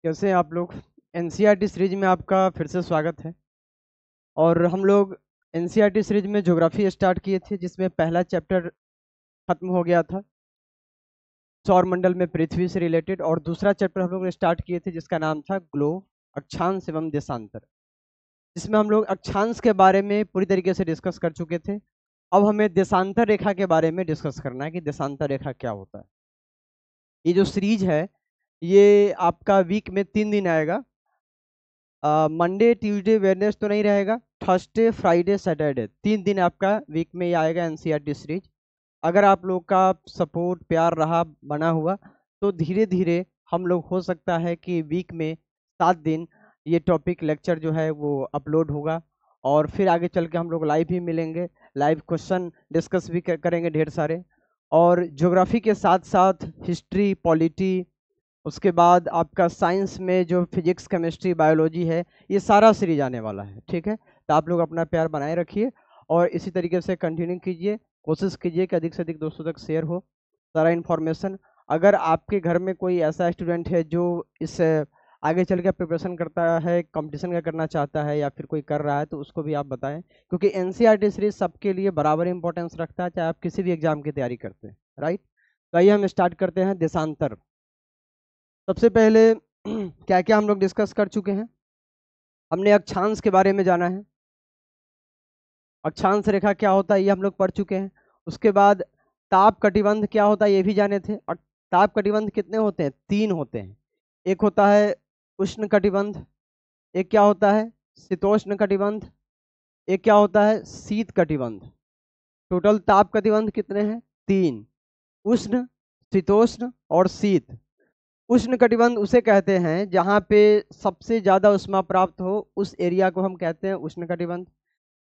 कैसे हैं आप लोग। एनसीईआरटी सीरीज में आपका फिर से स्वागत है। और हम लोग एनसीईआरटी सीरीज में ज्योग्राफी स्टार्ट किए थे, जिसमें पहला चैप्टर खत्म हो गया था सौर मंडल में पृथ्वी से रिलेटेड, और दूसरा चैप्टर हम लोग ने स्टार्ट किए थे जिसका नाम था ग्लोब, अक्षांश एवं देशांतर, जिसमें हम लोग अक्षांश के बारे में पूरी तरीके से डिस्कस कर चुके थे। अब हमें देशांतर रेखा के बारे में डिस्कस करना है कि देशांतर रेखा क्या होता है। ये जो सीरीज है ये आपका वीक में 3 दिन आएगा। मंडे ट्यूसडे वेडनेसडे तो नहीं रहेगा, थर्सडे फ्राइडे सैटरडे 3 दिन आपका वीक में ही आएगा एनसीईआरटी सीरीज। अगर आप लोग का सपोर्ट प्यार रहा बना हुआ तो धीरे धीरे हम लोग हो सकता है कि वीक में 7 दिन ये टॉपिक लेक्चर जो है वो अपलोड होगा, और फिर आगे चल के हम लोग लाइव भी मिलेंगे, लाइव क्वेश्चन डिस्कस भी करेंगे ढेर सारे। और ज्योग्राफी के साथ साथ हिस्ट्री, पॉलिटी, उसके बाद आपका साइंस में जो फिजिक्स, केमिस्ट्री, बायोलॉजी है, ये सारा सीरीज आने वाला है। ठीक है, तो आप लोग अपना प्यार बनाए रखिए और इसी तरीके से कंटिन्यू कीजिए। कोशिश कीजिए कि अधिक से अधिक दोस्तों तक शेयर हो सारा इन्फॉर्मेशन। अगर आपके घर में कोई ऐसा स्टूडेंट है जो इस आगे चल के प्रिपरेशन करता है, कंपटीशन का करना चाहता है या फिर कोई कर रहा है, तो उसको भी आप बताएं, क्योंकि एनसीईआरटी सीरीज सबके लिए बराबर इंपॉर्टेंस रखता है, चाहे आप किसी भी एग्जाम की तैयारी करते हैं। राइट, तो आइए हम स्टार्ट करते हैं देशांतर। सबसे पहले क्या क्या हम लोग डिस्कस कर चुके हैं। हमने अक्षांश के बारे में जाना है, अक्षांश रेखा क्या होता है ये हम लोग पढ़ चुके हैं। उसके बाद ताप कटिबंध क्या होता है ये भी जाने थे। और ताप कटिबंध कितने होते हैं? 3 होते हैं। एक होता है उष्ण कटिबंध, एक क्या होता है शीतोष्ण कटिबंध, एक क्या होता है शीत कटिबंध। टोटल ताप कटिबंध कितने हैं? 3, उष्ण, शीतोष्ण और शीत। उष्ण कटिबंध उसे कहते हैं जहाँ पे सबसे ज्यादा उष्मा प्राप्त हो, उस एरिया को हम कहते हैं उष्ण कटिबंध।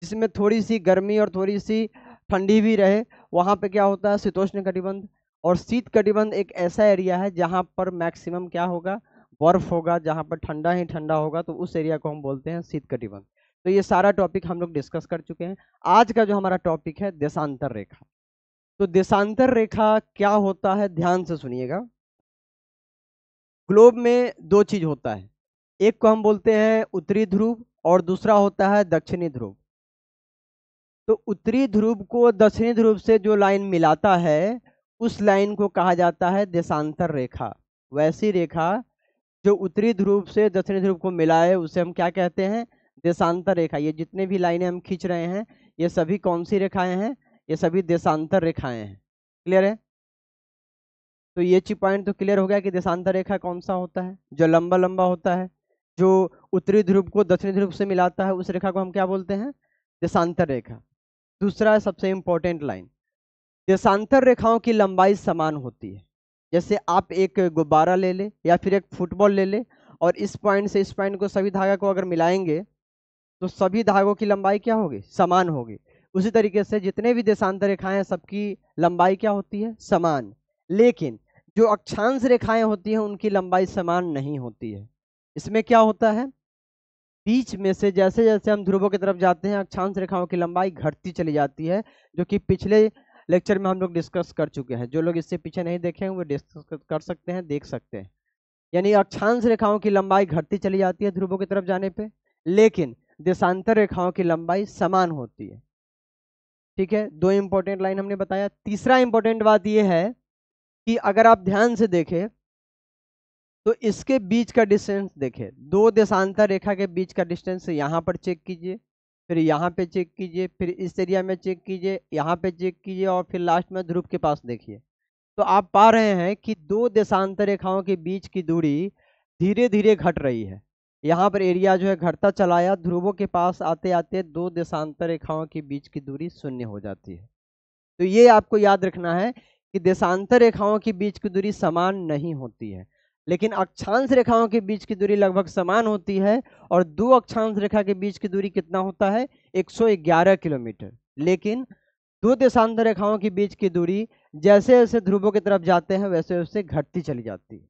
जिसमें थोड़ी सी गर्मी और थोड़ी सी ठंडी भी रहे, वहाँ पे क्या होता है शीतोष्ण कटिबंध। और शीत कटिबंध एक ऐसा एरिया है जहाँ पर मैक्सिमम क्या होगा, बर्फ होगा, जहाँ पर ठंडा ही ठंडा होगा, तो उस एरिया को हम बोलते हैं शीत कटिबंध। तो ये सारा टॉपिक हम लोग डिस्कस कर चुके हैं। आज का जो हमारा टॉपिक है देशांतर रेखा। तो देशांतर रेखा क्या होता है, ध्यान से सुनिएगा। ग्लोब में 2 चीज होता है, एक को हम बोलते हैं उत्तरी ध्रुव और दूसरा होता है दक्षिणी ध्रुव। तो उत्तरी ध्रुव को दक्षिणी ध्रुव से जो लाइन मिलाता है उस लाइन को कहा जाता है देशांतर रेखा। वैसी रेखा जो उत्तरी ध्रुव से दक्षिणी ध्रुव को मिलाए उसे हम क्या कहते हैं? देशांतर रेखा। ये जितने भी लाइनें हम खींच रहे हैं ये सभी कौन सी रेखाएं हैं? ये सभी देशांतर रेखाएं हैं। क्लियर है? तो ये चीज पॉइंट तो क्लियर हो गया कि देशांतर रेखा कौन सा होता है, जो लंबा लंबा होता है, जो उत्तरी ध्रुव को दक्षिणी ध्रुव से मिलाता है, उस रेखा को हम क्या बोलते हैं? देशांतर रेखा। दूसरा है सबसे इंपॉर्टेंट लाइन, देशांतर रेखाओं की लंबाई समान होती है। जैसे आप एक गुब्बारा ले ले या फिर एक फुटबॉल ले ले, और इस पॉइंट से इस पॉइंट को, सभी धागा को अगर मिलाएंगे तो सभी धागों की लंबाई क्या होगी? समान होगी। उसी तरीके से जितने भी देशांतर रेखाएं हैं सबकी लंबाई क्या होती है? समान। लेकिन जो अक्षांश रेखाएं होती हैं उनकी लंबाई समान नहीं होती है। इसमें क्या होता है, बीच में से जैसे जैसे हम ध्रुवों की तरफ जाते हैं अक्षांश रेखाओं की लंबाई घटती चली जाती है, जो कि पिछले लेक्चर में हम लोग डिस्कस कर चुके हैं। जो लोग इससे पीछे नहीं देखे हैं वो डिस्कस कर सकते हैं, देख सकते हैं। यानी अक्षांश रेखाओं की लंबाई घटती चली जाती है ध्रुवों की तरफ जाने पे, लेकिन देशांतर रेखाओं की लंबाई समान होती है। ठीक है, 2 इंपॉर्टेंट लाइन हमने बताया। तीसरा इंपॉर्टेंट बात यह है कि अगर आप ध्यान से देखें तो इसके बीच का डिस्टेंस देखें, 2 देशांतर रेखा के बीच का डिस्टेंस यहाँ पर चेक कीजिए, फिर यहाँ पे चेक कीजिए, फिर इस एरिया में चेक कीजिए, यहाँ पे चेक कीजिए, और फिर लास्ट में ध्रुव के पास देखिए। तो आप पा रहे हैं कि 2 देशांतर रेखाओं के बीच की दूरी धीरे धीरे घट रही है। यहाँ पर एरिया जो है घटता चलाया, ध्रुवों के पास आते आते 2 देशांतर रेखाओं के बीच की दूरी 0 हो जाती है। तो ये आपको याद रखना है कि देशांतर रेखाओं के बीच की दूरी समान नहीं होती है, लेकिन अक्षांश रेखाओं के बीच की दूरी लगभग समान होती है। और 2 अक्षांश रेखा के बीच की दूरी कितना होता है? 111 किलोमीटर। लेकिन 2 देशांतर रेखाओं के बीच की दूरी जैसे जैसे ध्रुवों की तरफ जाते हैं वैसे वैसे घटती चली जाती है।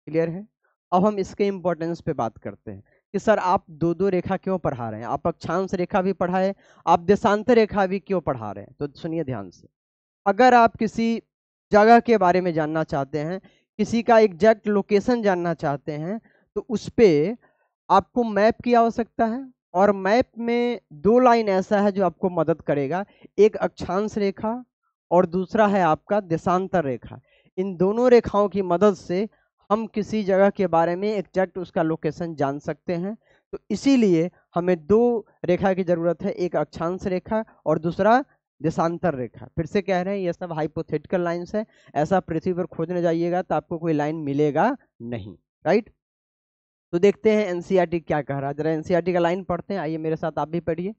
क्लियर है? अब हम इसके इंपॉर्टेंस पे बात करते हैं कि सर आप 2-2 रेखा क्यों पढ़ा रहे हैं, आप अक्षांश रेखा भी पढ़ाए, आप देशांतर रेखा भी क्यों पढ़ा रहे हैं? तो सुनिए ध्यान से। अगर आप किसी जगह के बारे में जानना चाहते हैं, किसी का एग्जैक्ट लोकेशन जानना चाहते हैं, तो उस पे आपको मैप की आवश्यकता है, और मैप में दो लाइन ऐसा है जो आपको मदद करेगा, एक अक्षांश रेखा और दूसरा है आपका देशांतर रेखा। इन दोनों रेखाओं की मदद से हम किसी जगह के बारे में एग्जैक्ट उसका लोकेशन जान सकते हैं। तो इसीलिए हमें दो रेखा की जरूरत है, एक अक्षांश रेखा और दूसरा देशांतर रेखा। फिर से कह रहे हैं ये सब हाइपोथेटिकल लाइंस है, ऐसा पृथ्वी पर खोजने जाइएगा तो आपको कोई लाइन मिलेगा नहीं, राइट। तो देखते हैं एनसीईआरटी क्या कह रहा है, जरा एनसीईआरटी का लाइन पढ़ते हैं, आइए मेरे साथ आप भी पढ़िए।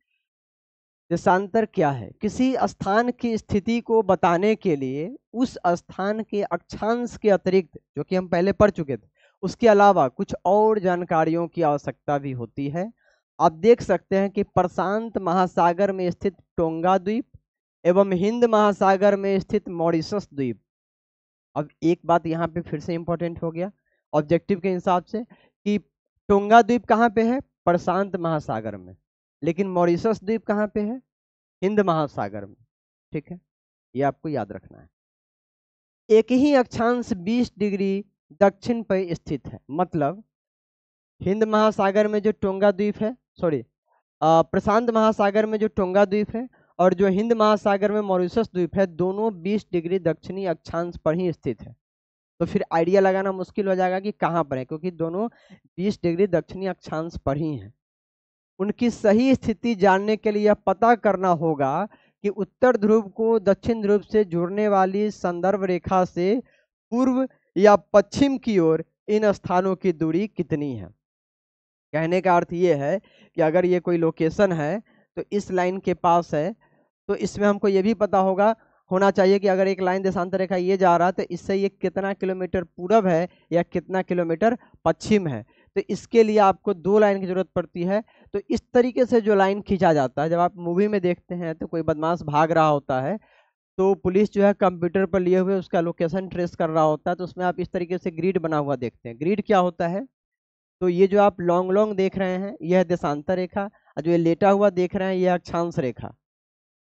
देशांतर क्या है? किसी स्थान की स्थिति को बताने के लिए उस स्थान के अक्षांश के अतिरिक्त, जो कि हम पहले पढ़ चुके थे, उसके अलावा कुछ और जानकारियों की आवश्यकता भी होती है। आप देख सकते हैं कि प्रशांत महासागर में स्थित टोंगा द्वीप एवं हिंद महासागर में स्थित मॉरिशस द्वीप। अब एक बात यहाँ पे फिर से इंपॉर्टेंट हो गया ऑब्जेक्टिव के हिसाब से, कि टोंगा द्वीप कहाँ पे है? प्रशांत महासागर में। लेकिन मॉरिशस द्वीप कहाँ पे है? हिंद महासागर में। ठीक है, ये आपको याद रखना है। एक ही अक्षांश 20 डिग्री दक्षिण पर स्थित है, मतलब हिंद महासागर में जो टोंगा द्वीप है, सॉरी प्रशांत महासागर में जो टोंगा द्वीप है और जो हिंद महासागर में मॉरिशस द्वीप है, दोनों 20 डिग्री दक्षिणी अक्षांश पर ही स्थित है। तो फिर आइडिया लगाना मुश्किल हो जाएगा कि कहाँ पर है, क्योंकि दोनों 20 डिग्री दक्षिणी अक्षांश पर ही हैं। उनकी सही स्थिति जानने के लिए यह पता करना होगा कि उत्तर ध्रुव को दक्षिण ध्रुव से जोड़ने वाली संदर्भ रेखा से पूर्व या पश्चिम की ओर इन स्थानों की दूरी कितनी है। कहने का अर्थ ये है कि अगर ये कोई लोकेशन है तो इस लाइन के पास है, तो इसमें हमको ये भी पता होना चाहिए कि अगर एक लाइन देशांतर रेखा ये जा रहा है तो इससे ये कितना किलोमीटर पूरब है या कितना किलोमीटर पश्चिम है। तो इसके लिए आपको दो लाइन की जरूरत पड़ती है। तो इस तरीके से जो लाइन खींचा जाता है, जब आप मूवी में देखते हैं तो कोई बदमाश भाग रहा होता है तो पुलिस जो है कंप्यूटर पर लिए हुए उसका लोकेशन ट्रेस कर रहा होता है, तो उसमें आप इस तरीके से ग्रिड बना हुआ देखते हैं। ग्रिड क्या होता है? तो ये जो आप लॉन्ग लॉन्ग देख रहे हैं यह देशांतर रेखा, और जो ये लेटा हुआ देख रहे हैं यह अक्षांश रेखा।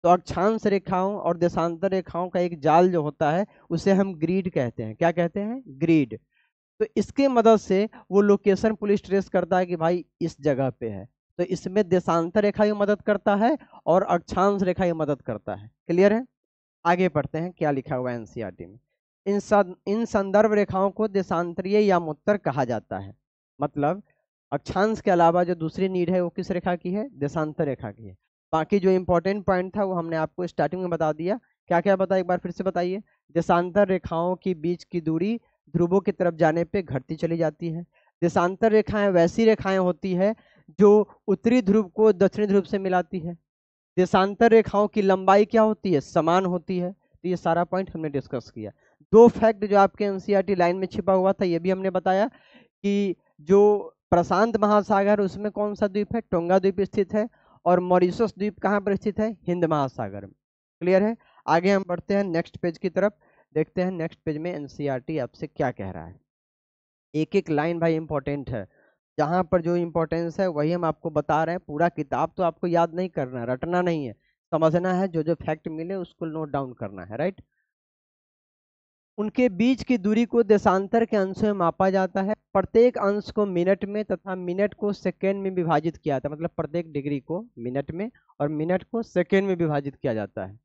तो अक्षांश रेखाओं और देशांतर रेखाओं का एक जाल जो होता है उसे हम ग्रिड कहते हैं। क्या कहते हैं? ग्रिड। तो इसके मदद से वो लोकेशन पुलिस ट्रेस करता है कि भाई इस जगह पे है। तो इसमें देशांतर रेखा ही मदद करता है और अक्षांश रेखा ही मदद करता है। क्लियर है? आगे पढ़ते हैं क्या लिखा हुआ है एनसीईआरटी में। इन संदर्भ रेखाओं को देशांतरीय यामोत्तर कहा जाता है। मतलब अक्षांश के अलावा जो दूसरी नीड है वो किस रेखा की है? देशांतर रेखा की है। बाकी जो इंपॉर्टेंट पॉइंट था वो हमने आपको स्टार्टिंग में बता दिया। क्या क्या बताया एक बार फिर से बताइए। देशांतर रेखाओं की बीच की दूरी ध्रुवों की तरफ जाने पे घटती चली जाती है। देशांतर रेखाएं वैसी रेखाएं होती है जो उत्तरी ध्रुव को दक्षिणी ध्रुव से मिलाती है। देशांतर रेखाओं की लंबाई क्या होती है? समान होती है। तो ये सारा पॉइंट हमने डिस्कस किया। दो फैक्ट जो आपके एनसीईआरटी लाइन में छिपा हुआ था ये भी हमने बताया कि जो प्रशांत महासागर उसमें कौन सा द्वीप है? टोंगा द्वीप स्थित है, और मॉरिशस द्वीप कहाँ पर स्थित है? हिंद महासागर में। क्लियर है? आगे हम बढ़ते हैं नेक्स्ट पेज की तरफ, देखते हैं नेक्स्ट पेज में एनसीईआरटी आपसे क्या कह रहा है। एक एक लाइन भाई इंपॉर्टेंट है, जहाँ पर जो इम्पोर्टेंस है वही हम आपको बता रहे हैं। पूरा किताब तो आपको याद नहीं करना है, रटना नहीं है, समझना है। जो जो फैक्ट मिले उसको नोट डाउन करना है, राइट। उनके बीच की दूरी को देशांतर के अंशों में मापा जाता है। प्रत्येक अंश को मिनट में तथा मिनट को सेकेंड में विभाजित किया जाता है। मतलब प्रत्येक डिग्री को मिनट में और मिनट को सेकेंड में विभाजित किया जाता है।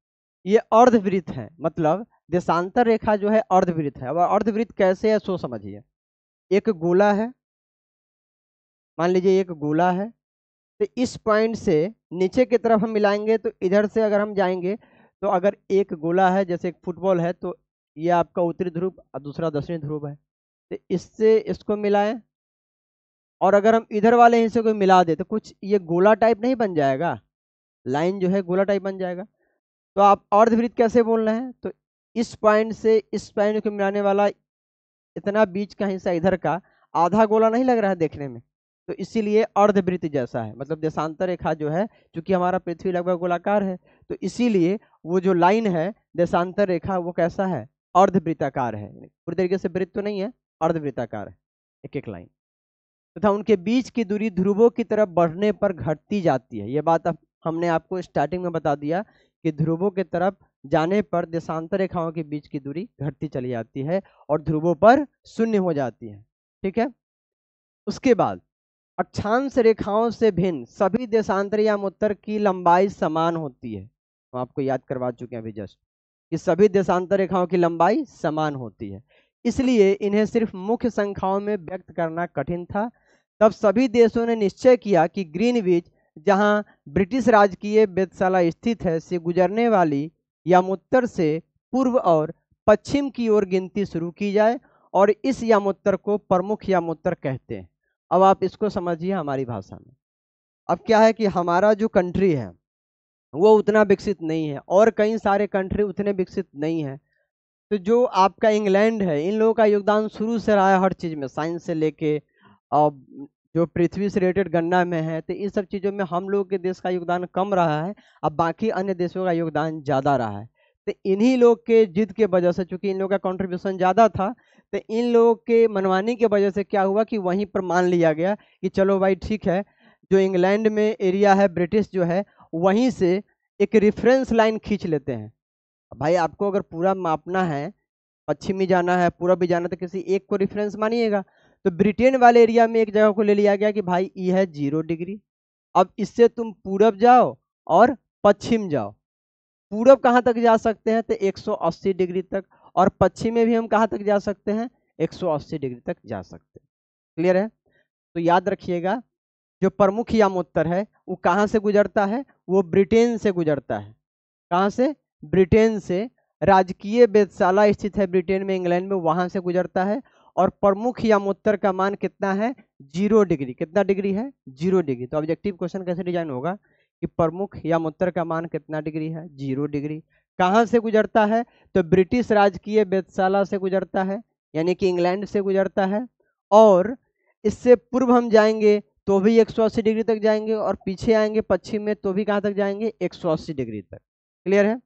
ये अर्धवृत्त है, मतलब देशांतर रेखा जो है अर्धवृत्त है। अब अर्धवृत्त कैसे है सो समझिए। एक गोला है, मान लीजिए एक गोला है, तो इस पॉइंट से नीचे की तरफ हम मिलाएंगे तो इधर से अगर हम जाएंगे तो अगर एक गोला है जैसे एक फुटबॉल है तो ये आपका उत्तरी ध्रुव और दूसरा दक्षिणी ध्रुव है, तो इससे इसको मिलाएं और अगर हम इधर वाले हिस्से को मिला दे तो कुछ ये गोला टाइप नहीं बन जाएगा? लाइन जो है गोला टाइप बन जाएगा। तो आप अर्धवृत्त कैसे बोल रहे हैं? तो इस पॉइंट से इस पॉइंट को मिलाने वाला इतना बीच का हिस्सा इधर का आधा गोला नहीं लग रहा है देखने में? तो इसीलिए अर्धवृत्त जैसा है। मतलब देशांतर रेखा जो है, चूंकि हमारा पृथ्वी लगभग गोलाकार है, तो इसीलिए वो जो लाइन है देशांतर रेखा वो कैसा है? अर्धवृत्ताकार है। पूरी तरीके से वृत्त तो नहीं है, अर्धवृत्ताकार है एक एक लाइन। तथा उनके बीच की दूरी ध्रुवों की तरफ बढ़ने पर घटती जाती है। ये बात हमने आपको स्टार्टिंग में बता दिया कि ध्रुवों की तरफ जाने पर देशांतर रेखाओं के बीच की दूरी घटती चली जाती है और ध्रुवों पर शून्य हो जाती है। ठीक है, उसके बाद अक्षांश रेखाओं से भिन्न सभी देशांतर या उत्तर की लंबाई समान होती है। हम आपको याद करवा चुके हैं अभी जस्ट कि सभी देशांतर रेखाओं की लंबाई समान होती है, इसलिए इन्हें सिर्फ मुख्य संख्याओं में व्यक्त करना कठिन था। तब सभी देशों ने निश्चय किया कि ग्रीनविच, जहां ब्रिटिश राजकीय वेधशाला स्थित है, से गुजरने वाली यामोत्तर से पूर्व और पश्चिम की ओर गिनती शुरू की जाए और इस यामोत्तर को प्रमुख यामोत्तर कहते हैं। अब आप इसको समझिए हमारी भाषा में। अब क्या है कि हमारा जो कंट्री है वो उतना विकसित नहीं है और कई सारे कंट्री उतने विकसित नहीं है। तो जो आपका इंग्लैंड है, इन लोगों का योगदान शुरू से रहा है हर चीज़ में, साइंस से लेके और जो पृथ्वी से रिलेटेड गणना में है, तो इन सब चीज़ों में हम लोग के देश का योगदान कम रहा है, अब बाकी अन्य देशों का योगदान ज़्यादा रहा है। तो इन्हीं लोग के जिद के वजह से, चूंकि इन लोगों का कंट्रीब्यूशन ज़्यादा था, तो इन लोगों के मनमानी के वजह से क्या हुआ कि वहीं पर मान लिया गया कि चलो भाई ठीक है, जो इंग्लैंड में एरिया है ब्रिटिश जो है, वहीं से एक रेफरेंस लाइन खींच लेते हैं। भाई आपको अगर पूरा मापना है, पश्चिमी जाना है, पूरब भी जाना है, तो किसी एक को रेफरेंस मानिएगा। तो ब्रिटेन वाले एरिया में एक जगह को ले लिया गया कि भाई ये है 0 डिग्री, अब इससे तुम पूरब जाओ और पश्चिम जाओ। पूरब कहाँ तक जा सकते हैं? तो 180 डिग्री तक, और पश्चिम में भी हम कहाँ तक जा सकते हैं? 180 डिग्री तक जा सकते हैं। क्लियर है? तो याद रखिएगा, जो प्रमुख यामोत्तर है वो कहाँ से गुजरता है? वो ब्रिटेन से गुजरता है। कहाँ से? ब्रिटेन से। राजकीय वेधशाला स्थित है ब्रिटेन में, इंग्लैंड में, वहां से गुजरता है। और प्रमुख यामोत्तर का मान कितना है? 0 डिग्री। कितना डिग्री है? 0 डिग्री। तो ऑब्जेक्टिव क्वेश्चन कैसे डिजाइन होगा कि प्रमुख यामोत्तर का मान कितना डिग्री है? 0 डिग्री। कहाँ से गुजरता है? तो ब्रिटिश राजकीय वेधशाला से गुजरता है, यानी कि इंग्लैंड से गुजरता है। और इससे पूर्व हम जाएंगे तो भी 180 डिग्री तक जाएंगे, और पीछे आएंगे पश्चिम में तो भी कहाँ तक जाएंगे? 180 डिग्री तक। क्लियर है?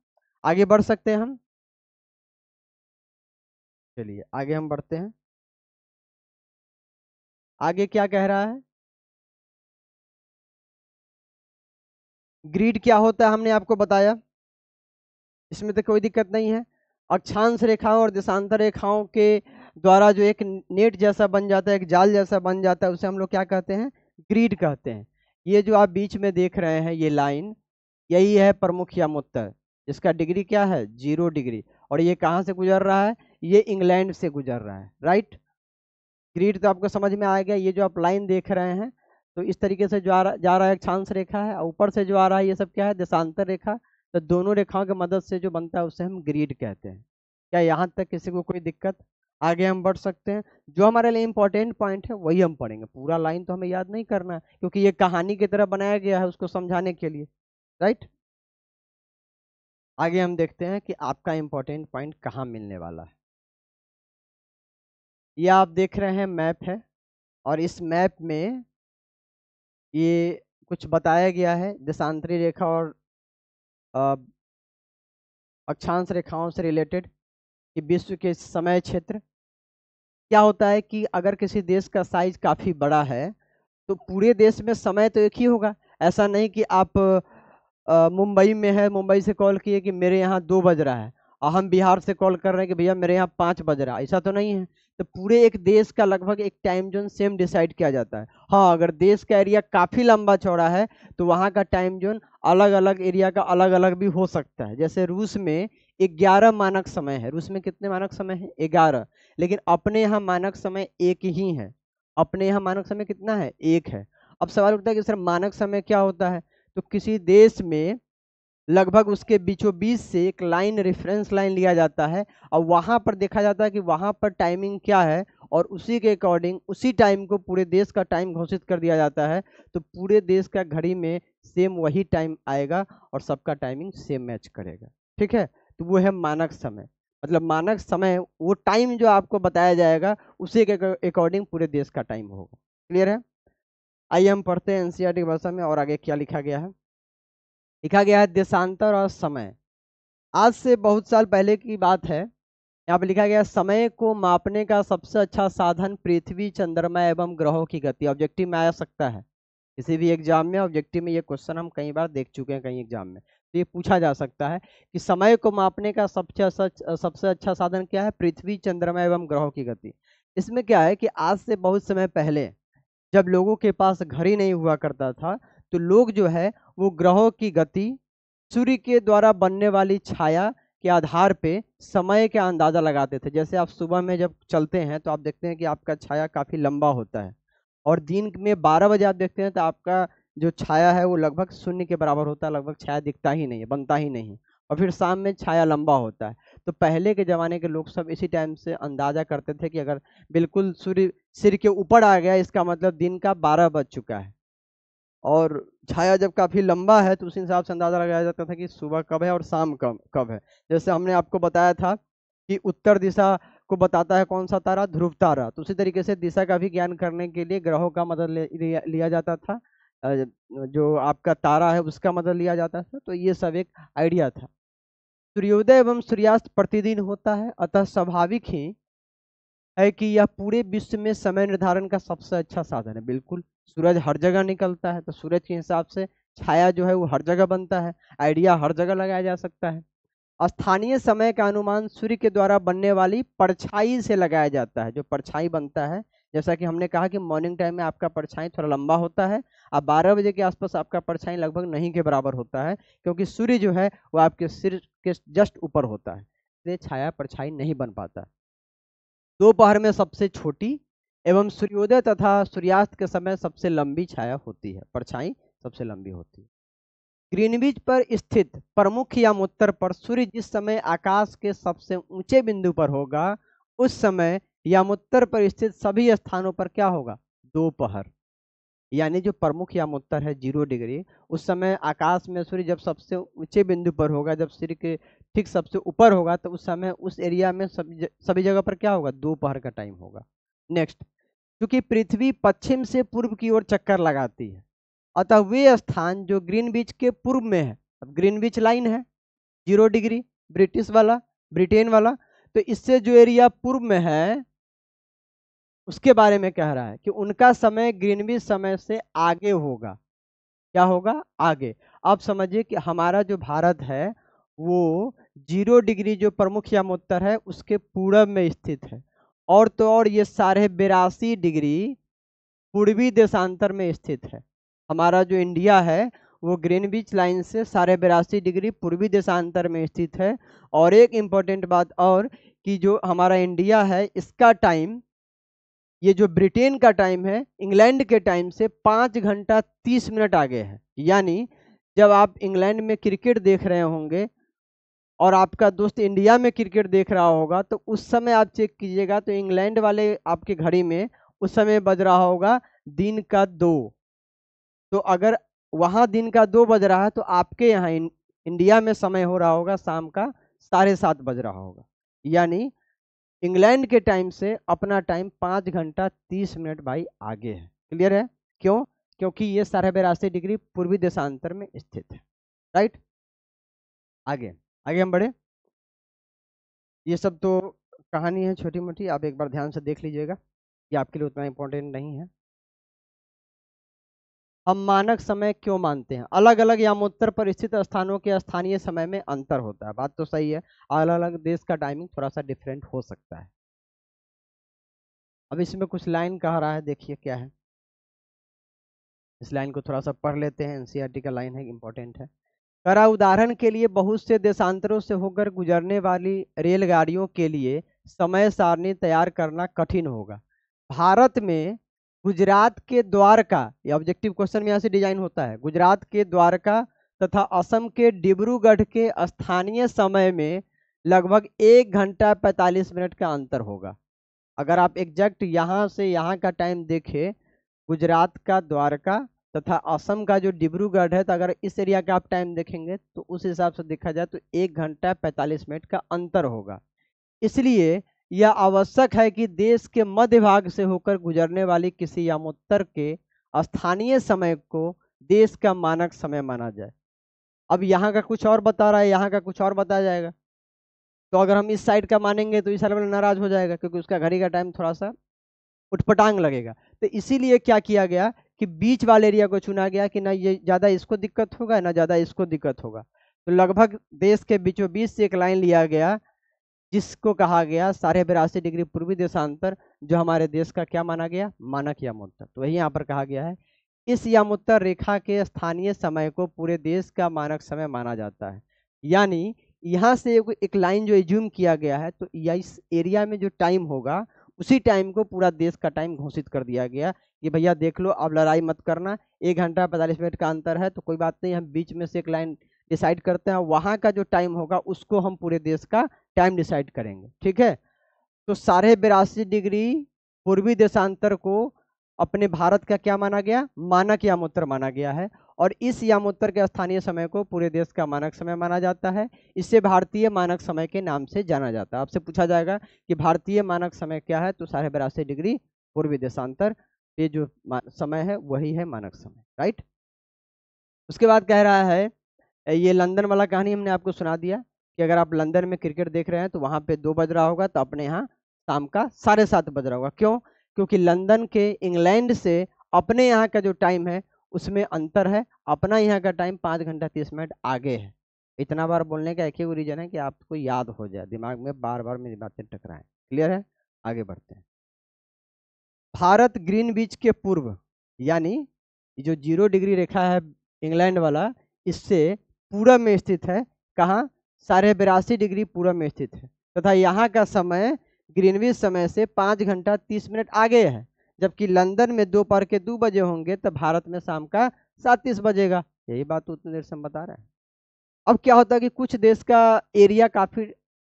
आगे बढ़ सकते हैं हम। चलिए आगे हम बढ़ते हैं। आगे क्या कह रहा है? ग्रिड क्या होता है हमने आपको बताया, इसमें तो कोई दिक्कत नहीं है। अक्षांश रेखाओं और देशांतर रेखाओं के द्वारा जो एक नेट जैसा बन जाता है, एक जाल जैसा बन जाता है, उसे हम लोग क्या कहते हैं? ग्रिड कहते हैं। ये जो आप बीच में देख रहे हैं ये लाइन, यही है प्रमुख यामोत्तर, जिसका डिग्री क्या है? 0 डिग्री। और ये कहाँ से गुजर रहा है? ये इंग्लैंड से गुजर रहा है। राइट? ग्रिड तो आपको समझ में आ गया। ये जो आप लाइन देख रहे हैं, तो इस तरीके से जो जा रहा है अक्षांश रेखा है, और ऊपर से जो आ रहा है ये सब क्या है? देशांतर रेखा। तो दोनों रेखाओं की मदद से जो बनता है उसे हम ग्रिड कहते हैं। क्या यहाँ तक किसी को कोई दिक्कत? आगे हम बढ़ सकते हैं। जो हमारे लिए इंपॉर्टेंट पॉइंट है वही हम पढ़ेंगे, पूरा लाइन तो हमें याद नहीं करना है, क्योंकि ये कहानी की तरह बनाया गया है उसको समझाने के लिए। राइट? आगे हम देखते हैं कि आपका इंपॉर्टेंट पॉइंट कहाँ मिलने वाला है। ये आप देख रहे हैं मैप है, और इस मैप में ये कुछ बताया गया है देशांतरी रेखा और अ, अक्षांश रेखाओं से रिलेटेड, कि विश्व के समय क्षेत्र क्या होता है कि अगर किसी देश का साइज काफ़ी बड़ा है तो पूरे देश में समय तो एक ही होगा। ऐसा नहीं कि आप मुंबई में है, मुंबई से कॉल किए कि मेरे यहाँ 2 बज रहा है, और हम बिहार से कॉल कर रहे हैं कि भैया मेरे यहाँ 5 बज रहा है, ऐसा तो नहीं है। तो पूरे एक देश का लगभग एक टाइम जोन सेम डिसाइड किया जाता है। हाँ, अगर देश का एरिया काफ़ी लंबा चौड़ा है तो वहाँ का टाइम जोन अलग अलग एरिया का अलग अलग भी हो सकता है। जैसे रूस में 11 मानक समय है। रूस में कितने मानक समय है? 11। लेकिन अपने यहाँ मानक समय एक ही है। अपने यहाँ मानक समय कितना है? एक है। अब सवाल उठता है कि सर मानक समय क्या होता है? तो किसी देश में लगभग उसके बीचों बीच से एक लाइन, रेफरेंस लाइन लिया जाता है, और वहां पर देखा जाता है कि वहां पर टाइमिंग क्या है, और उसी के अकॉर्डिंग उसी टाइम को पूरे देश का टाइम घोषित कर दिया जाता है। तो पूरे देश का घड़ी में सेम वही टाइम आएगा और सबका टाइमिंग सेम मैच करेगा। ठीक है? तो वो है मानक समय। मतलब मानक समय वो टाइम जो आपको बताया जाएगा उसी के अकॉर्डिंग पूरे देश का टाइम होगा। क्लियर है? आइए हम पढ़ते हैं एनसीईआरटी भाषा में और आगे क्या लिखा गया है। लिखा गया है देशांतर और समय। आज से बहुत साल पहले की बात है। यहाँ पे लिखा गया है, समय को मापने का सबसे अच्छा साधन पृथ्वी, चंद्रमा एवं ग्रहों की गति। ऑब्जेक्टिव में आ सकता है किसी भी एग्जाम में। ऑब्जेक्टिव में ये क्वेश्चन हम कई बार देख चुके हैं कई एग्जाम में, तो ये पूछा जा सकता है कि समय को मापने का सबसे अच्छा साधन क्या है? पृथ्वी, चंद्रमा एवं ग्रहों की गति। इसमें क्या है कि आज से बहुत समय पहले जब लोगों के पास घड़ी नहीं हुआ करता था तो लोग जो है वो ग्रहों की गति, सूर्य के द्वारा बनने वाली छाया के आधार पे समय का अंदाजा लगाते थे। जैसे आप सुबह में जब चलते हैं तो आप देखते हैं कि आपका छाया काफी लंबा होता है, और दिन में 12 बजे आप देखते हैं तो आपका जो छाया है वो लगभग शून्य के बराबर होता है, लगभग छाया दिखता ही नहीं है, बनता ही नहीं है। और फिर शाम में छाया लंबा होता है। तो पहले के ज़माने के लोग सब इसी टाइम से अंदाजा करते थे कि अगर बिल्कुल सूर्य सिर के ऊपर आ गया इसका मतलब दिन का 12 बज चुका है, और छाया जब काफ़ी लंबा है तो उस हिसाब से अंदाज़ा लगाया जाता था कि सुबह कब है और शाम कब कब है। जैसे हमने आपको बताया था कि उत्तर दिशा को बताता है कौन सा तारा, ध्रुव तारा। तो उसी तरीके से दिशा का भी ज्ञान करने के लिए ग्रहों का मदद लिया जाता था, जो आपका तारा है उसका मदद लिया जाता था। तो ये सब एक आइडिया था। सूर्योदय एवं सूर्यास्त प्रतिदिन होता है, अतः स्वाभाविक ही है कि यह पूरे विश्व में समय निर्धारण का सबसे अच्छा साधन है। बिल्कुल, सूरज हर जगह निकलता है तो सूरज के हिसाब से छाया जो है वो हर जगह बनता है, आइडिया हर जगह लगाया जा सकता है। स्थानीय समय का अनुमान सूर्य के द्वारा बनने वाली परछाई से लगाया जाता है। जो परछाई बनता है, जैसा कि हमने कहा कि मॉर्निंग टाइम में आपका परछाई थोड़ा लंबा होता है, अब 12 बजे के आसपास आपका परछाई लगभग नहीं के बराबर होता है, क्योंकि सूर्य जो है वो आपके सिर के जस्ट ऊपर होता है, इसलिए छाया परछाई नहीं बन पाता। दोपहर में सबसे छोटी एवं सूर्योदय तथा सूर्यास्त के समय सबसे लंबी छाया होती है, परछाई सबसे लंबी होती है। ग्रीनविच पर स्थित प्रमुख याम उत्तर पर सूर्य जिस समय आकाश के सबसे ऊंचे बिंदु पर होगा उस समय यामोत्तर पर स्थित सभी स्थानों पर क्या होगा, दोपहर। यानी जो प्रमुख यामोत्तर है 0 डिग्री, उस समय आकाश में सूर्य जब सबसे ऊंचे बिंदु पर होगा, जब सूर्य के ठीक सबसे ऊपर होगा, तो उस समय उस एरिया में सभी जगह पर क्या होगा, दोपहर का टाइम होगा। नेक्स्ट, क्योंकि पृथ्वी पश्चिम से पूर्व की ओर चक्कर लगाती है, अतः वे स्थान जो ग्रीनविच के पूर्व में है, अब ग्रीनविच लाइन है 0 डिग्री, ब्रिटिश वाला, ब्रिटेन वाला, तो इससे जो एरिया पूर्व में है उसके बारे में कह रहा है कि उनका समय ग्रीनविच समय से आगे होगा। क्या होगा, आगे। आप समझिए कि हमारा जो भारत है वो 0 डिग्री जो प्रमुख यामोत्तर है उसके पूरब में स्थित है, और तो और ये 82.5 डिग्री पूर्वी देशांतर में स्थित है। हमारा जो इंडिया है वो ग्रीनविच लाइन से 82.5 डिग्री पूर्वी देशांतर में स्थित है। और एक इम्पोर्टेंट बात और, कि जो हमारा इंडिया है इसका टाइम, ये जो ब्रिटेन का टाइम है इंग्लैंड के टाइम से 5 घंटा 30 मिनट आगे है। यानी जब आप इंग्लैंड में क्रिकेट देख रहे होंगे और आपका दोस्त इंडिया में क्रिकेट देख रहा होगा, तो उस समय आप चेक कीजिएगा तो इंग्लैंड वाले आपके घड़ी में उस समय बज रहा होगा दिन का 2। तो अगर वहाँ दिन का 2 बज रहा है तो आपके यहाँ इंडिया में समय हो रहा होगा शाम का 7:30 बज रहा होगा। यानी इंग्लैंड के टाइम से अपना टाइम 5 घंटा 30 मिनट भाई आगे है। क्लियर है? क्यों? क्योंकि ये 82.5 डिग्री पूर्वी देशांतर में स्थित है। राइट, आगे आगे हम बढ़े। ये सब तो कहानी है छोटी मोटी, आप एक बार ध्यान से देख लीजिएगा, ये आपके लिए उतना इम्पोर्टेंट नहीं है। हम मानक समय क्यों मानते हैं? अलग अलग यामोत्तर पर स्थित स्थानों के स्थानीय समय में अंतर होता है, बात तो सही है, अलग अलग देश का टाइमिंग थोड़ा सा डिफरेंट हो सकता है। अब इसमें कुछ लाइन कह रहा है, देखिए क्या है। इस लाइन को थोड़ा सा पढ़ लेते हैं, एनसीईआरटी का लाइन है, इंपॉर्टेंट है। करा उदाहरण के लिए बहुत से देशांतरों से होकर गुजरने वाली रेलगाड़ियों के लिए समय सारणी तैयार करना कठिन होगा। भारत में गुजरात के द्वारका, ये ऑब्जेक्टिव क्वेश्चन में यहाँ से डिजाइन होता है, गुजरात के द्वारका तथा असम के डिब्रूगढ़ के स्थानीय समय में लगभग 1 घंटा 45 मिनट का अंतर होगा। अगर आप एग्जैक्ट यहाँ से यहाँ का टाइम देखें, गुजरात का द्वारका तथा असम का जो डिब्रूगढ़ है, तो अगर इस एरिया का आप टाइम देखेंगे तो उस हिसाब से देखा जाए तो 1 घंटा 45 मिनट का अंतर होगा। इसलिए यह आवश्यक है कि देश के मध्य भाग से होकर गुजरने वाली किसी यामोत्तर के स्थानीय समय को देश का मानक समय माना जाए। अब यहाँ का कुछ और बता रहा है, यहाँ का कुछ और बताया जाएगा, तो अगर हम इस साइड का मानेंगे तो इस साइड वाला नाराज हो जाएगा, क्योंकि उसका घड़ी का टाइम थोड़ा सा उठपटांग लगेगा। तो इसीलिए क्या किया गया कि बीच वाले एरिया को चुना गया कि ना ये ज़्यादा इसको दिक्कत होगा ना ज़्यादा इसको दिक्कत होगा। तो लगभग देश के बीचों बीच से एक लाइन लिया गया जिसको कहा गया 82.5 डिग्री पूर्वी देशांतर, जो हमारे देश का क्या माना गया, मानक यामोत्तर। तो वही यहाँ पर कहा गया है, इस यामोत्तर रेखा के स्थानीय समय को पूरे देश का मानक समय माना जाता है। यानी यहाँ से एक लाइन जो एज्यूम किया गया है, तो इस एरिया में जो टाइम होगा उसी टाइम को पूरा देश का टाइम घोषित कर दिया गया कि भैया देख लो, अब लड़ाई मत करना, 1 घंटा 45 मिनट का अंतर है तो कोई बात नहीं, हम बीच में से एक लाइन डिसाइड करते हैं, वहाँ का जो टाइम होगा उसको हम पूरे देश का टाइम डिसाइड करेंगे। ठीक है, तो 82.5 डिग्री पूर्वी देशांतर को अपने भारत का क्या माना गया, मानक यामोत्तर माना गया है, और इस यामोत्तर के स्थानीय समय को पूरे देश का मानक समय माना जाता है। इसे भारतीय मानक समय के नाम से जाना जाता है। आपसे पूछा जाएगा कि भारतीय मानक समय क्या है, तो 82.5 डिग्री पूर्वी देशांतर, ये जो समय है वही है मानक समय, राइट। उसके बाद कह रहा है, ये लंदन वाला कहानी हमने आपको सुना दिया कि अगर आप लंदन में क्रिकेट देख रहे हैं तो वहाँ पे 2 बज रहा होगा, तो अपने यहाँ शाम का 7:30 बज रहा होगा। क्यों? क्योंकि लंदन के इंग्लैंड से अपने यहाँ का जो टाइम है उसमें अंतर है, अपना यहाँ का टाइम 5 घंटा 30 मिनट आगे है। इतना बार बोलने का एक ही रीजन है कि आपको याद हो जाए, दिमाग में बार बार मेरी बातें टकराएं। क्लियर है? आगे बढ़ते हैं। भारत ग्रीनविच के पूर्व, यानी जो 0 डिग्री रेखा है इंग्लैंड वाला, इससे पूरब में स्थित है। कहाँ? 82.5 डिग्री पूरब में स्थित है, तथा यहाँ का समय ग्रीनविच समय से 5 घंटा 30 मिनट आगे है। जबकि लंदन में दोपहर के 2 बजे होंगे तो भारत में शाम का 7:30 बजेगा। यही बात उतनी देर से हम बता रहे हैं। अब क्या होता है कि कुछ देश का एरिया काफ़ी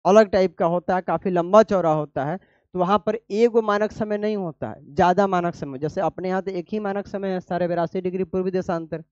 अलग टाइप का होता है, काफ़ी लंबा चौड़ा होता है, तो वहाँ पर एक मानक समय नहीं होता है, ज़्यादा मानक समय। जैसे अपने यहाँ तो एक ही मानक समय है, 82.5 डिग्री पूर्वी देशांतर।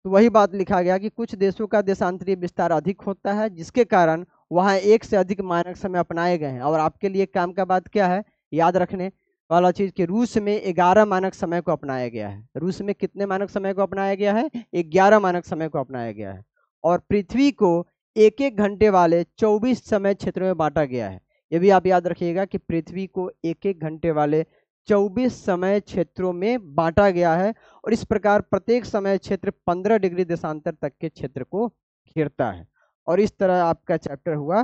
तो वही बात लिखा गया कि कुछ देशों का देशांतरीय विस्तार अधिक होता है, जिसके कारण वहाँ एक से अधिक मानक समय अपनाए गए हैं। और आपके लिए काम का बात क्या है, याद रखने वाला चीज़ कि रूस में 11 मानक समय को अपनाया गया है। रूस में कितने मानक समय को अपनाया गया है? 11 मानक समय को अपनाया गया है। और पृथ्वी को 1-1 घंटे वाले 24 समय क्षेत्रों में बांटा गया है। ये भी आप याद रखिएगा कि पृथ्वी को 1-1 घंटे वाले 24 समय क्षेत्रों में बांटा गया है, और इस प्रकार प्रत्येक समय क्षेत्र 15 डिग्री देशांतर तक के क्षेत्र को घेरता है। और इस तरह आपका चैप्टर हुआ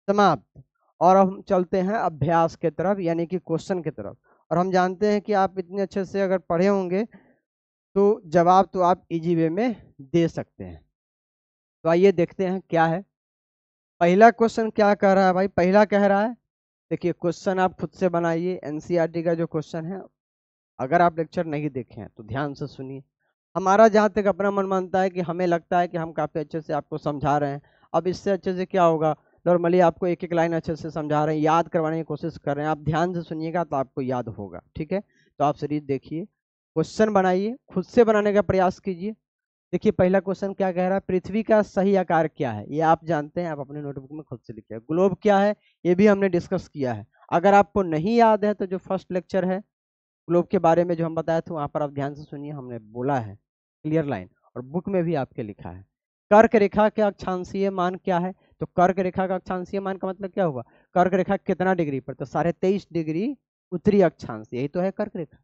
समाप्त। और अब हम चलते हैं अभ्यास के तरफ, यानी कि क्वेश्चन की तरफ। और हम जानते हैं कि आप इतने अच्छे से अगर पढ़े होंगे तो जवाब तो आप इजी वे में दे सकते हैं। तो आइए देखते हैं क्या है। पहला क्वेश्चन क्या कह रहा है भाई? पहला कह रहा है, देखिए क्वेश्चन आप खुद से बनाइए, एनसीईआरटी का जो क्वेश्चन है। अगर आप लेक्चर नहीं देखे हैं तो ध्यान से सुनिए। हमारा जहाँ तक अपना मन मानता है कि हमें लगता है कि हम काफ़ी अच्छे से आपको समझा रहे हैं। अब इससे अच्छे से क्या होगा, नॉर्मली आपको एक एक लाइन अच्छे से समझा रहे हैं, याद करवाने की कोशिश कर रहे हैं। आप ध्यान से सुनिएगा तो आपको याद होगा। ठीक है, तो आप सीरीज देखिए, क्वेश्चन बनाइए, खुद से बनाने का प्रयास कीजिए। देखिए पहला क्वेश्चन क्या कह रहा है, पृथ्वी का सही आकार क्या है? ये आप जानते हैं, आप अपने नोटबुक में खुद से लिखिए। ग्लोब क्या है? ये भी हमने डिस्कस किया है। अगर आपको नहीं याद है तो जो फर्स्ट लेक्चर है ग्लोब के बारे में जो हम बताए थे, वहाँ पर आप ध्यान से सुनिए, हमने बोला है क्लियर लाइन, और बुक में भी आपके लिखा है। कर्क रेखा का अक्षांशीय मान क्या है? तो कर्क रेखा का अक्षांशीय मान का मतलब क्या हुआ? कर्क रेखा कितना डिग्री पर? तो 23.5 डिग्री उत्तरी अक्षांश, यही तो है कर्क रेखा।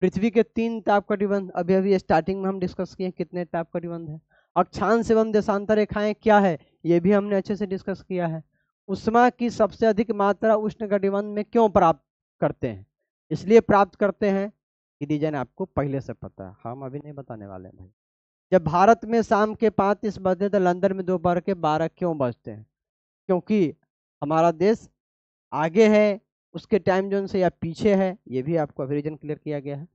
पृथ्वी के 3 ताप कटिबंध अभी अभी स्टार्टिंग में हम डिस्कस किए, कितने ताप कटिबंध है। अक्षांश एवं देशांतर रेखाएं क्या है? ये भी हमने अच्छे से डिस्कस किया है। उष्मा की सबसे अधिक मात्रा उष्ण कटिबंध में क्यों प्राप्त करते हैं? इसलिए प्राप्त करते हैं कि रीजन आपको पहले से पता है, हम अभी नहीं बताने वाले हैं भाई। जब भारत में शाम के 5:30 बजते तो लंदन में दोपहर के 12 क्यों बजते हैं? क्योंकि हमारा देश आगे है उसके टाइम जोन से या पीछे है, ये भी आपको अभी रीजन क्लियर किया गया है।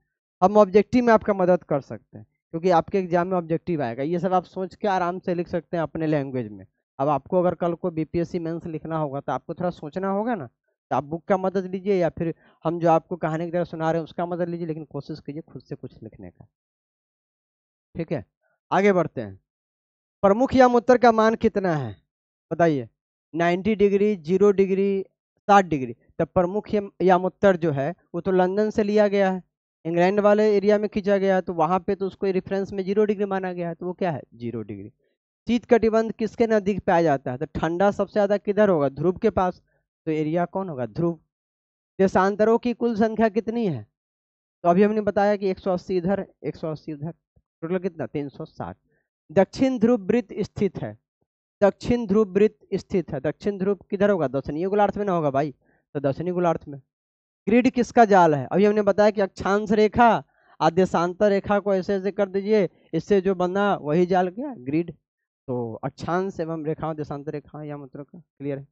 हम ऑब्जेक्टिव में आपका मदद कर सकते हैं, क्योंकि आपके एग्जाम में ऑब्जेक्टिव आएगा। ये सब आप सोच के आराम से लिख सकते हैं अपने लैंग्वेज में। अब आपको अगर कल को बीपीएससी मेंस लिखना होगा तो आपको थोड़ा सोचना होगा ना, तो आप बुक का मदद लीजिए या फिर हम जो आपको कहानी की तरह सुना रहे हैं उसका मदद लीजिए, लेकिन कोशिश कीजिए खुद से कुछ लिखने का। ठीक है, आगे बढ़ते हैं। प्रमुख यामोत्तर का मान कितना है बताइए? 90 डिग्री, 0 डिग्री, 60 डिग्री। तब प्रमुख यामोत्तर जो है वो तो लंदन से लिया गया है, इंग्लैंड वाले एरिया में खींचा गया है, तो वहां पे तो उसको रेफरेंस में 0 डिग्री माना गया है, तो वो क्या है? 0 डिग्री। शीत कटिबंध किसके नजदीक पाया जाता है? तो ठंडा सबसे ज्यादा किधर होगा? ध्रुव के पास, तो एरिया कौन होगा? ध्रुव। देशांतरों की कुल संख्या कितनी है? तो अभी हमने बताया कि 180 इधर, 180 उधर, टोटल कितना? 360। दक्षिण ध्रुव वृत्त स्थित है, दक्षिण ध्रुव वृत्त स्थित है। दक्षिण ध्रुव किधर होगा? दक्षिणीय गोलार्ध में ना होगा भाई, तो दक्षिणी गोलार्ध में। ग्रिड किसका जाल है? अभी हमने बताया कि अक्षांश रेखा आद्यशांतर रेखा को ऐसे ऐसे कर दीजिए, इससे जो बना वही जाल क्या? ग्रिड। तो अक्षांश एवं रेखाओं देशांतर रेखा या मतलब का क्लियर है।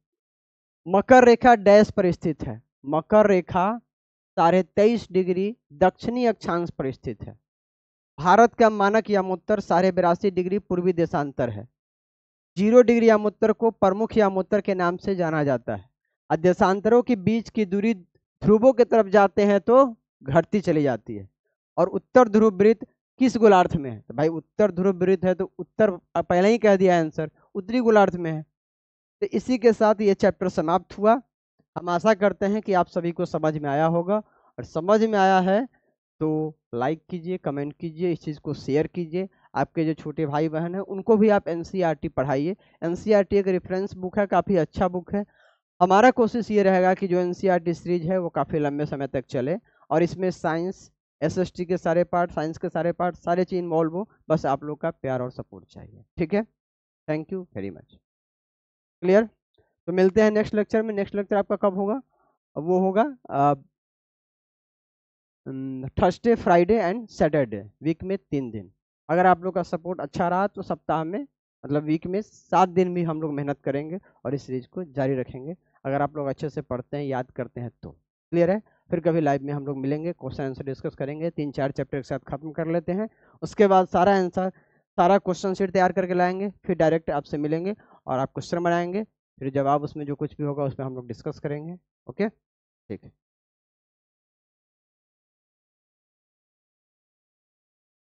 मकर रेखा डैश पर स्थित है। मकर रेखा 23.5 डिग्री दक्षिणी अक्षांश पर स्थित है। भारत का मानक यामोत्तर 82.5 डिग्री पूर्वी देशांतर है। 0 डिग्री यामोत्तर को प्रमुख यामोत्तर के नाम से जाना जाता है। देशांतरों के बीच की दूरी ध्रुवों की तरफ जाते हैं तो घटती चली जाती है। और उत्तर ध्रुव वृत्त किस गोलार्ध में है? तो भाई उत्तर ध्रुव वृत्त है तो उत्तर, पहले ही कह दिया आंसर, उत्तरी गोलार्ध में है। तो इसी के साथ ये चैप्टर समाप्त हुआ। हम आशा करते हैं कि आप सभी को समझ में आया होगा, और समझ में आया है तो लाइक कीजिए, कमेंट कीजिए, इस चीज़ को शेयर कीजिए। आपके जो छोटे भाई बहन हैं उनको भी आप एनसीईआरटी पढ़ाइए। एनसीईआरटी एक रेफरेंस बुक है, काफ़ी अच्छा बुक है। हमारा कोशिश ये रहेगा कि जो एनसीईआरटी सीरीज है वो काफ़ी लंबे समय तक चले, और इसमें साइंस, एसएसटी के सारे पार्ट, साइंस के सारे पार्ट, सारे चीज़ इन्वॉल्व हो। बस आप लोग का प्यार और सपोर्ट चाहिए, ठीक है। Thank you very much. Clear? तो मिलते हैं नेक्स्ट लेक्चर में। नेक्स्ट लेक्चर आपका कब होगा? वो होगा Thursday, Friday and Saturday, week में 3 दिन। अगर आप लोग का सपोर्ट अच्छा रहा तो सप्ताह में, मतलब वीक में 7 दिन भी हम लोग मेहनत करेंगे और इस सीरीज को जारी रखेंगे, अगर आप लोग अच्छे से पढ़ते हैं, याद करते हैं तो। क्लियर है? फिर कभी लाइव में हम लोग मिलेंगे, क्वेश्चन आंसर डिस्कस करेंगे, 3-4 चैप्टर के साथ खत्म कर लेते हैं। उसके बाद सारा आंसर, सारा क्वेश्चन शीट तैयार करके लाएंगे, फिर डायरेक्ट आपसे मिलेंगे और आप क्वेश्चन बनाएंगे, फिर जवाब उसमें जो कुछ भी होगा उसमें हम लोग डिस्कस करेंगे। ओके, ठीक है।